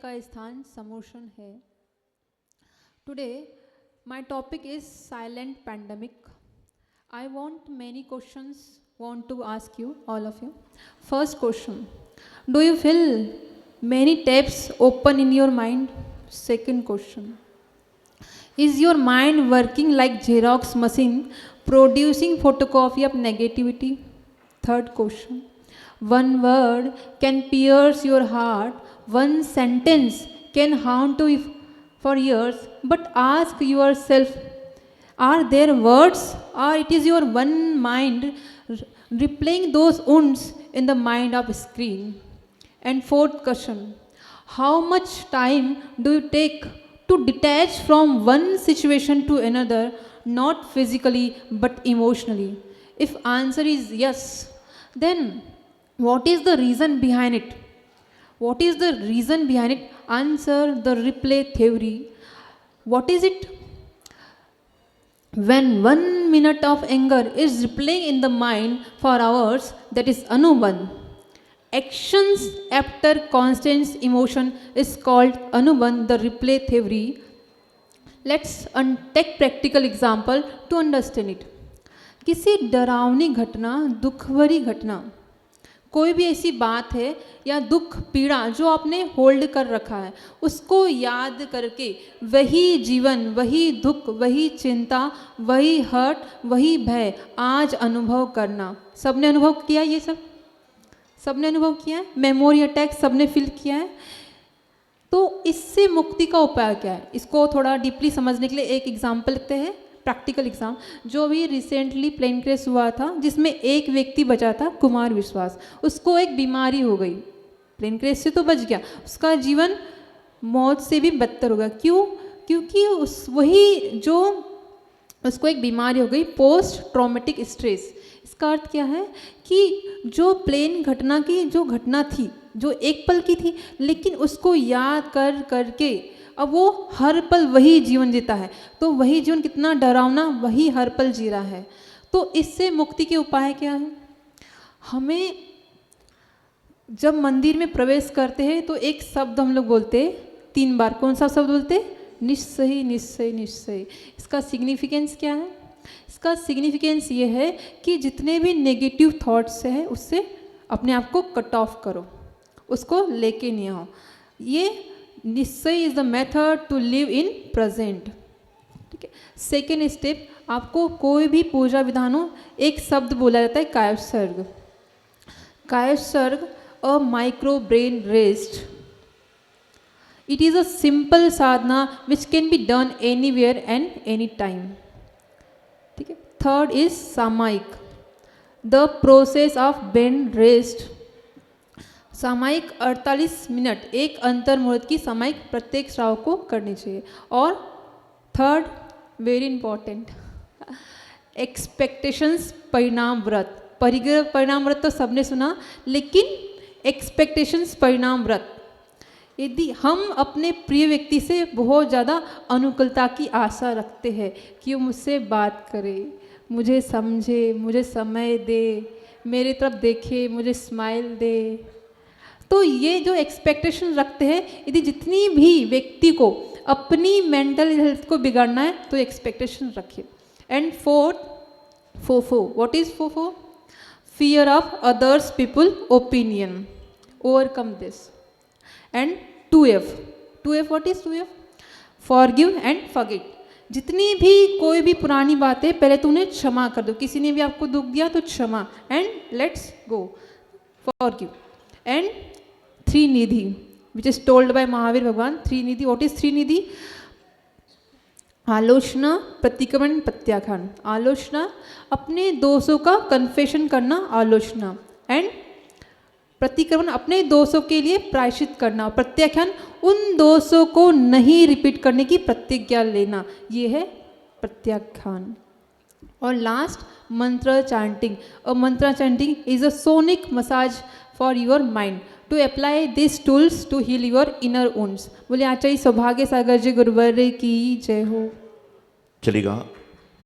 का स्थान समोशन है. Today, my topic is silent pandemic. I want many questions. Want to ask you, all of you. First question: do you feel many tabs open in your mind? Second question: is your mind working like Xerox machine, producing photocopy of negativity? Third question: one word can pierce your heart, one sentence can haunt you for years, but ask yourself, are there words or it is your one mind replaying those wounds in the mind of screen? And fourth question: how much time do you take to detach from one situation to another, not physically but emotionally? If answer is yes, then what is the reason behind it? What is the reason behind it? Answer the replay theory. What is it? When 1 minute of anger is replaying in the mind for hours, that is Anuban. Actions after constant emotion is called Anuban, the replay theory. Let's take practical example to understand it. किसी डरावनी घटना, दुख भरी घटना, कोई भी ऐसी बात है या दुख पीड़ा जो आपने होल्ड कर रखा है, उसको याद करके वही जीवन, वही दुख, वही चिंता, वही हर्ट, वही भय आज अनुभव करना. सबने अनुभव किया? ये सबने अनुभव किया है. मेमोरी अटैक सबने फील किया है. तो इससे मुक्ति का उपाय क्या है? इसको थोड़ा डीपली समझने के लिए एक एग्जाम्पल लेते हैं, प्रैक्टिकल एग्जाम. जो भी रिसेंटली प्लेन क्रैश हुआ था जिसमें एक व्यक्ति बचा था, कुमार विश्वास. उसको एक बीमारी हो गई. प्लेन क्रैश से तो बच गया, उसका जीवन मौत से भी बदतर हो गया. क्यों? क्योंकि उसको एक बीमारी हो गई, पोस्ट ट्रॉमेटिक स्ट्रेस. इसका अर्थ क्या है कि जो प्लेन घटना की जो घटना थी, जो एक पल की थी, लेकिन उसको याद कर करके अब वो हर पल वही जीवन जीता है. तो वही जीवन कितना डरावना, वही हर पल जी रहा है. तो इससे मुक्ति के उपाय क्या है? हमें जब मंदिर में प्रवेश करते हैं तो एक शब्द हम लोग बोलते हैं 3 बार. कौन सा शब्द बोलते हैं? निश्चय निश्चय निश्चय. इसका सिग्निफिकेंस क्या है? इसका सिग्निफिकेंस ये है कि जितने भी नेगेटिव थॉट्स हैं उससे अपने आप को कट ऑफ करो, उसको लेके नहीं आओ. ये निश्चय is the method to live in present. ठीक है. सेकेंड स्टेप, आपको कोई भी पूजा विधान हो, एक शब्द बोला जाता है कायोत्सर्ग. कायोत्सर्ग, a micro brain rest. It is a simple साधना which can be done anywhere and any time. ठीक है. थर्ड इज सामायिक, the process of brain rest. सामायिक 48 मिनट एक अंतर मुहूर्त की सामायिक प्रत्येक श्रावक को करनी चाहिए. और थर्ड, वेरी इंपॉर्टेंट, एक्सपेक्टेशंस परिणाम व्रत. परिग्रह परिणाम व्रत तो सबने सुना, लेकिन एक्सपेक्टेशंस परिणाम व्रत, यदि हम अपने प्रिय व्यक्ति से बहुत ज़्यादा अनुकूलता की आशा रखते हैं कि वो मुझसे बात करे, मुझे समझे, मुझे समय दे, मेरी तरफ देखे, मुझे स्माइल दे, तो ये जो एक्सपेक्टेशन रखते हैं, यदि जितनी भी व्यक्ति को अपनी मेंटल हेल्थ को बिगाड़ना है तो एक्सपेक्टेशन रखिए. And fourth, फोफो. What is फोफो? Fear of others people opinion. Overcome this. And 2F. 2F, what is 2F? Forgive and forget. जितनी भी कोई भी पुरानी बातें, पहले तो उन्हें क्षमा कर दो. किसी ने भी आपको दुख दिया तो क्षमा, and let's go. Forgive. And 3 Nidhi which is told by Mahavir भगवान. 3 निधि. व्हाट इज 3 निधि? आलोचना, प्रतिक्रमण, प्रत्याख्यान. आलोचना, अपने दोषों का कन्फेशन करना, आलोचना. एंड प्रतिक्रमण, अपने दोषों के लिए प्रायश्चित करना. प्रत्याख्यान, उन दोषों को नहीं रिपीट करने की प्रतिज्ञा लेना, ये है प्रत्याख्यान. और लास्ट, मंत्र चैंटिंग. और mantra chanting is a sonic massage for your mind to apply this tools to heal your inner wounds. बोले आचार्य सौभाग्य सागर जी गुरुवर की जय हो. चलेगा.